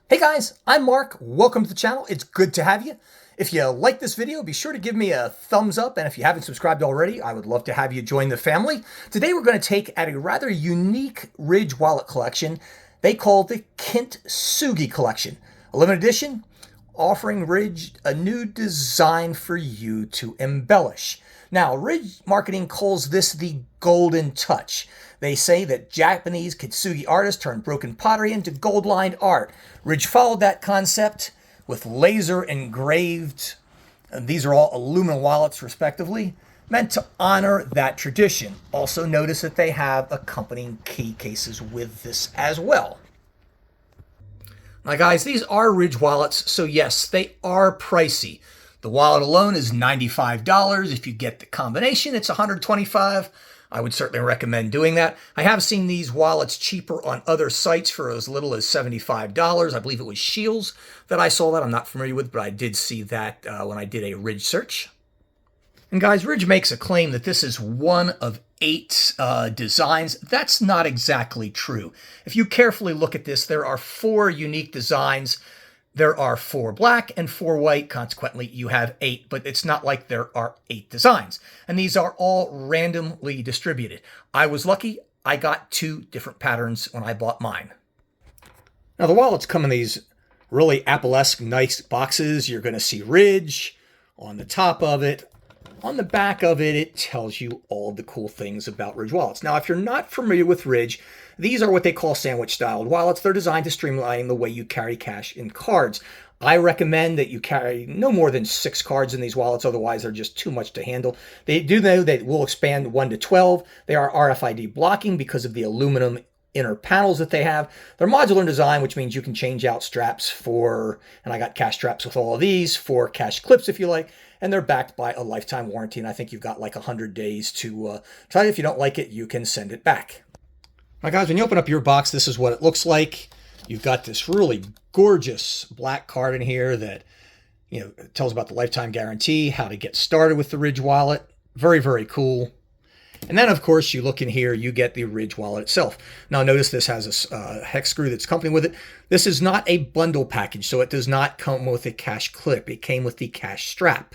Hey guys, I'm Mark. Welcome to the channel. It's good to have you. If you like this video, be sure to give me a thumbs up. And if you haven't subscribed already, I would love to have you join the family. Today we're going to take at a rather unique Ridge wallet collection they call the Kintsugi collection. A limited edition offering Ridge a new design for you to embellish. Now, Ridge Marketing calls this the golden touch. They say that Japanese Kintsugi artists turned broken pottery into gold-lined art. Ridge followed that concept with laser engraved, and these are all aluminum wallets respectively, meant to honor that tradition. Also notice that they have accompanying key cases with this as well. Now guys, these are Ridge wallets, so yes, they are pricey. The wallet alone is $95. If you get the combination, it's $125. I would certainly recommend doing that. I have seen these wallets cheaper on other sites for as little as $75. I believe it was Shields that I saw that. I'm not familiar with, but I did see that when I did a Ridge search. And guys, Ridge makes a claim that this is one of 8 designs. That's not exactly true. If you carefully look at this, there are 4 unique designs. There are 4 black and 4 white. Consequently, you have 8, but it's not like there are 8 designs. And these are all randomly distributed. I was lucky. I got 2 different patterns when I bought mine. Now, the wallets come in these really Apple-esque nice boxes. You're going to see Ridge on the top of it. On the back of it, it tells you all the cool things about Ridge wallets. Now, if you're not familiar with Ridge, these are what they call sandwich-styled wallets. They're designed to streamline the way you carry cash in cards. I recommend that you carry no more than 6 cards in these wallets, otherwise they're just too much to handle. They do know that will expand 1 to 12. They are RFID blocking because of the aluminum inner panels that they have. They're modular in design, which means you can change out straps for, and I got cash straps with all of these, for cash clips if you like, and they're backed by a lifetime warranty, and I think you've got like 100 days to try it. If you don't like it, you can send it back. Now guys, when you open up your box, this is what it looks like. You've got this really gorgeous black card in here that, tells about the lifetime guarantee, how to get started with the Ridge wallet. Very, very cool. And then, of course, you look in here, you get the Ridge wallet itself. Now, notice this has a hex screw that's accompanied with it. This is not a bundle package, so it does not come with a cash clip. It came with the cash strap.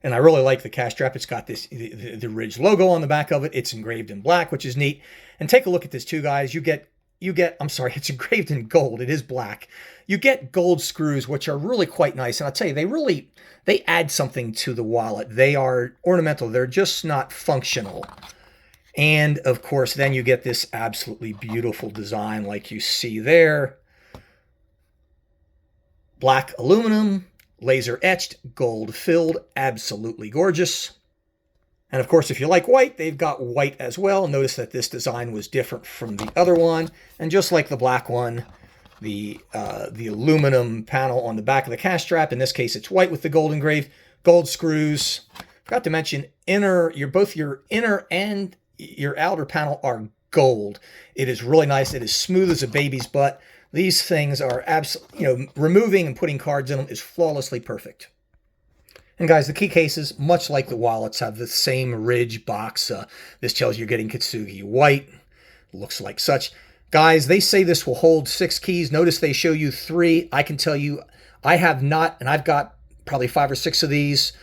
And I really like the cash strap. It's got this the Ridge logo on the back of it. It's engraved in black, which is neat. And take a look at this too, guys. You get, I'm sorry, it's engraved in gold. It is black. You get gold screws, which are really quite nice. And I'll tell you, they add something to the wallet. They are ornamental. They're just not functional. And of course, then you get this absolutely beautiful design like you see there. Black aluminum, laser etched, gold filled, absolutely gorgeous. And of course, if you like white, they've got white as well. Notice that this design was different from the other one. And just like the black one, the aluminum panel on the back of the cash strap, in this case, it's white with the gold engraved, gold screws. Forgot to mention, both your inner and your outer panel are gold. It is really nice. It is smooth as a baby's butt. These things are absolutely, removing and putting cards in them is flawlessly perfect. And guys, the key cases, much like the wallets, have the same Ridge box. This tells you you're getting Kintsugi white. Looks like such. Guys, they say this will hold 6 keys. Notice they show you 3. I can tell you, I have not, and I've got probably 5 or 6 of these.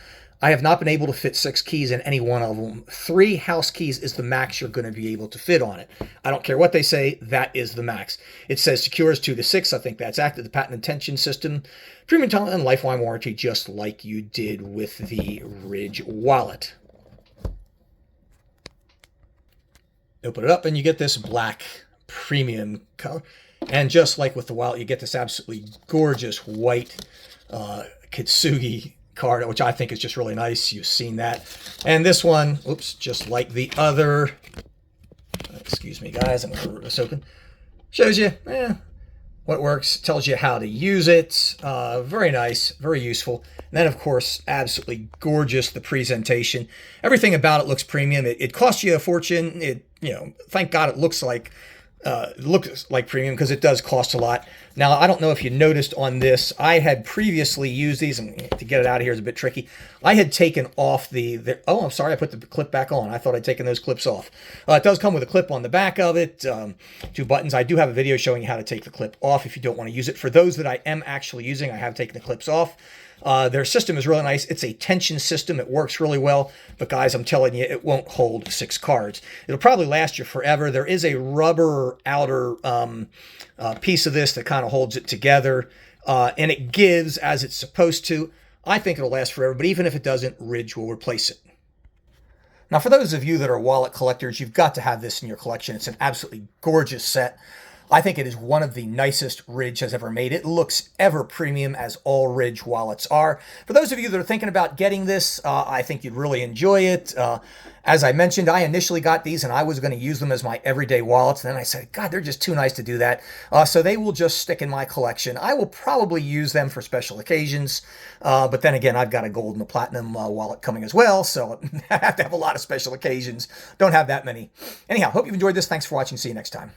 I have not been able to fit 6 keys in any one of them. 3 house keys is the max you're going to be able to fit on it. I don't care what they say, that is the max. It says secures 2 to 6. I think that's active. The patent intention system, premium talent, and lifeline warranty, just like you did with the Ridge wallet. Open it up and you get this black premium color. And just like with the wallet, you get this absolutely gorgeous white Kintsugi card, which I think is just really nice. You've seen that. And this one, oops, just like the other, excuse me guys, I'm going to rip this open, shows you what works, tells you how to use it. Very nice, very useful. And then of course, absolutely gorgeous, the presentation. Everything about it looks premium. It costs you a fortune. Thank God it looks like looks like premium because it does cost a lot. Now, I don't know if you noticed on this, I had previously used these, and to get it out of here is a bit tricky. I had taken off oh, I'm sorry, I put the clip back on. I thought I'd taken those clips off. It does come with a clip on the back of it, 2 buttons. I do have a video showing you how to take the clip off if you don't want to use it. For those that I am actually using, I have taken the clips off. Their system is really nice. It's a tension system. It works really well. But guys, I'm telling you, it won't hold 6 cards. It'll probably last you forever. There is a rubber outer piece of this that kind of holds it together. And it gives as it's supposed to. I think it'll last forever. But even if it doesn't, Ridge will replace it. Now, for those of you that are wallet collectors, you've got to have this in your collection. It's an absolutely gorgeous set. I think it is one of the nicest Ridge has ever made. It looks ever premium, as all Ridge wallets are. For those of you that are thinking about getting this, I think you'd really enjoy it. As I mentioned, I initially got these and I was going to use them as my everyday wallets. And then I said, God, they're just too nice to do that. So they will just stick in my collection. I will probably use them for special occasions. But then again, I've got a gold and a platinum wallet coming as well. So I have to have a lot of special occasions. Don't have that many. Anyhow, hope you've enjoyed this. Thanks for watching. See you next time.